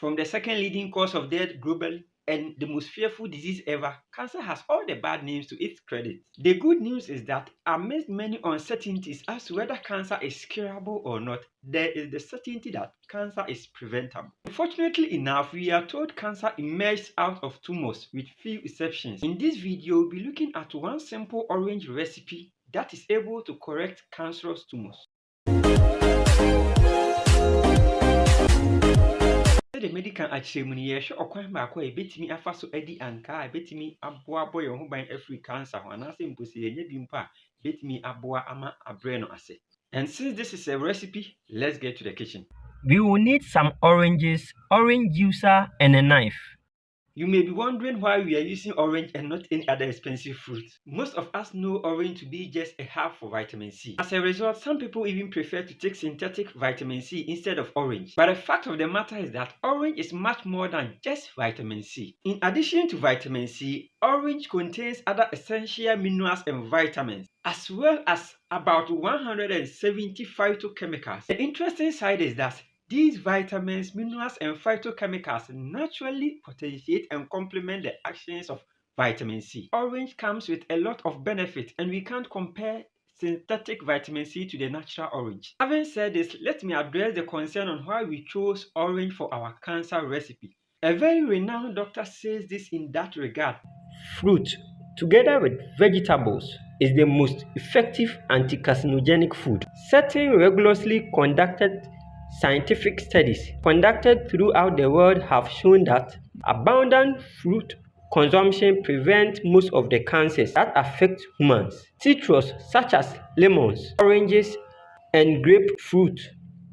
From the second leading cause of death globally and the most fearful disease ever, cancer has all the bad names to its credit. The good news is that amidst many uncertainties as to whether cancer is curable or not, there is the certainty that cancer is preventable. Unfortunately enough, we are told cancer emerged out of tumors with few exceptions. In this video, we'll be looking at one simple orange recipe that is able to correct cancerous tumors. The medical akyerɛmu no yɛhwɛ ɔkwan baako a yɛbɛtumi afa so adi anka a yɛbɛtumi aboa yɛn ho ban afiri cancer ho anaasɛ mpo sɛ yɛnyɛ bi mpo a yɛbɛtumi aboa ama abrɛ no ase. And since this is a recipe, let's get to the kitchen. We will need some oranges, orange juicer, and a knife. You may be wondering why we are using orange and not any other expensive fruit. Most of us know orange to be just a herb for vitamin C. As a result, some people even prefer to take synthetic vitamin C instead of orange. But the fact of the matter is that orange is much more than just vitamin C. In addition to vitamin C, orange contains other essential minerals and vitamins, as well as about 170 phytochemicals. The interesting side is that these vitamins, minerals, and phytochemicals naturally potentiate and complement the actions of vitamin C. Orange comes with a lot of benefits, and we can't compare synthetic vitamin C to the natural orange. Having said this, let me address the concern on why we chose orange for our cancer recipe. A very renowned doctor says this in that regard. Fruit, together with vegetables, is the most effective anti-carcinogenic food. Certain rigorously conducted scientific studies conducted throughout the world have shown that abundant fruit consumption prevents most of the cancers that affect humans. Citrus such as lemons, oranges, and grapefruit,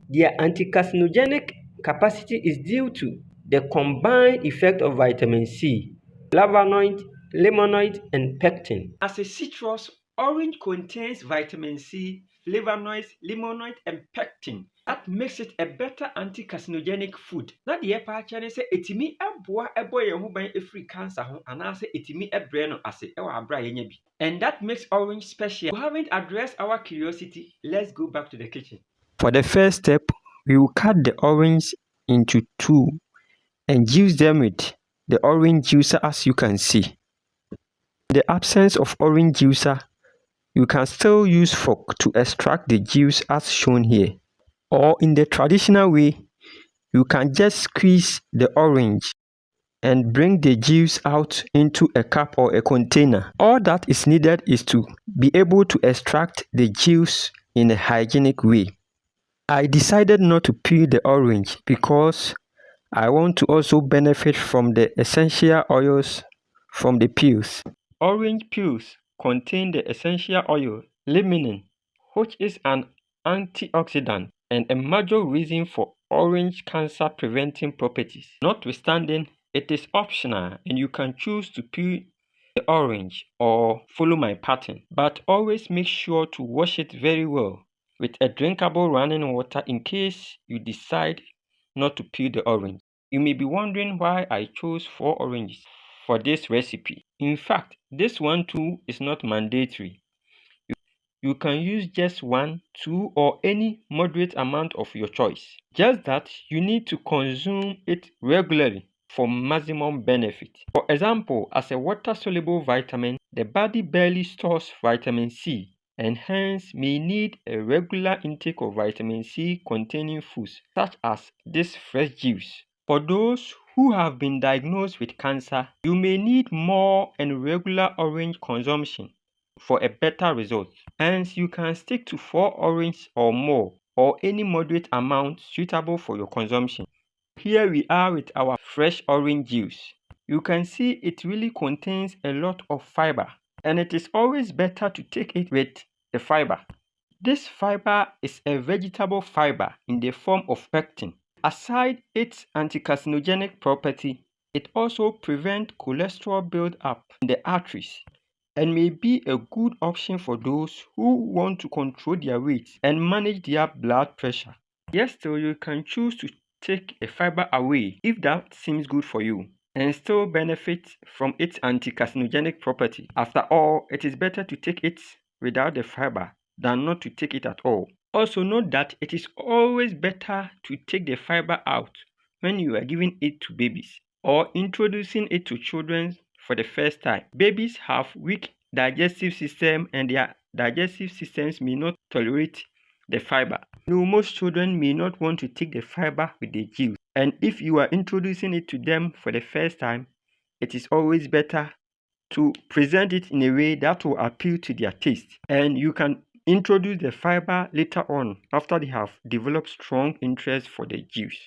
their anti-carcinogenic capacity is due to the combined effect of vitamin C, flavonoid, limonoid, and pectin. As a citrus, orange contains vitamin C, flavonoids, limonoid, and pectin. That makes it a better anti-carcinogenic food. Na deɛ pa akyɛ ne sɛ etimi aboa ɛbɔ yɛn ho ban efiri cancer ho anaasɛ etimi ɛbrɛ no ase ɛwɔ abra yɛnya bi. And that makes orange special. We haven't addressed our curiosity. Let's go back to the kitchen. For the first step, we will cut the orange into two and juice them with the orange juicer, as you can see. In the absence of orange juicer, you can still use fork to extract the juice as shown here. Or in the traditional way, you can just squeeze the orange and bring the juice out into a cup or a container. All that is needed is to be able to extract the juice in a hygienic way. I decided not to peel the orange because I want to also benefit from the essential oils from the peels. Orange peels contain the essential oil lignin, which is an antioxidant and a major reason for orange cancer preventing properties. Notwithstanding, it is optional and you can choose to peel the orange or follow my pattern, but always make sure to wash it very well with a drinkable running water in case you decide not to peel the orange. You may be wondering why I chose 4 oranges for this recipe. In fact, this one too is not mandatory. You can use just 1, 2, or any moderate amount of your choice. Just that you need to consume it regularly for maximum benefit. For example, as a water-soluble vitamin, the body barely stores vitamin C and hence may need a regular intake of vitamin C containing foods such as this fresh juice. For those who have been diagnosed with cancer, you may need more and regular orange consumption for a better result. Hence, you can stick to 4 oranges or more, or any moderate amount suitable for your consumption. Here we are with our fresh orange juice. You can see it really contains a lot of fiber, and it is always better to take it with the fiber. This fiber is a vegetable fiber in the form of pectin. Aside its anti-carcinogenic property, it also prevents cholesterol build-up in the arteries and may be a good option for those who want to control their weight and manage their blood pressure. Yes, still you can choose to take the fiber away if that seems good for you and still benefit from its anti-carcinogenic property. After all, it is better to take it without the fiber than not to take it at all. Also note that it is always better to take the fiber out when you are giving it to babies or introducing it to children for the first time. Babies have weak digestive system and their digestive systems may not tolerate the fiber. Most children may not want to take the fiber with the juice. And if you are introducing it to them for the first time, it is always better to present it in a way that will appeal to their taste. And you can introduce the fiber later on after they have developed strong interest for the juice.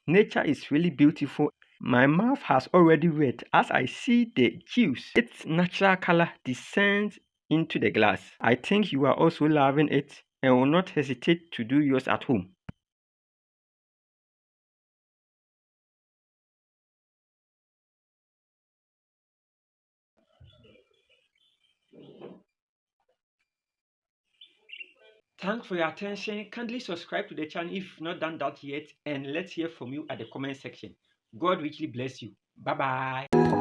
Nature is really beautiful. My mouth has already wet as I see the juice. Its natural color descends into the glass. I think you are also loving it and will not hesitate to do yours at home. Thanks for your attention. Kindly subscribe to the channel if you've not done that yet, and let's hear from you at the comment section. God richly bless you. Bye bye.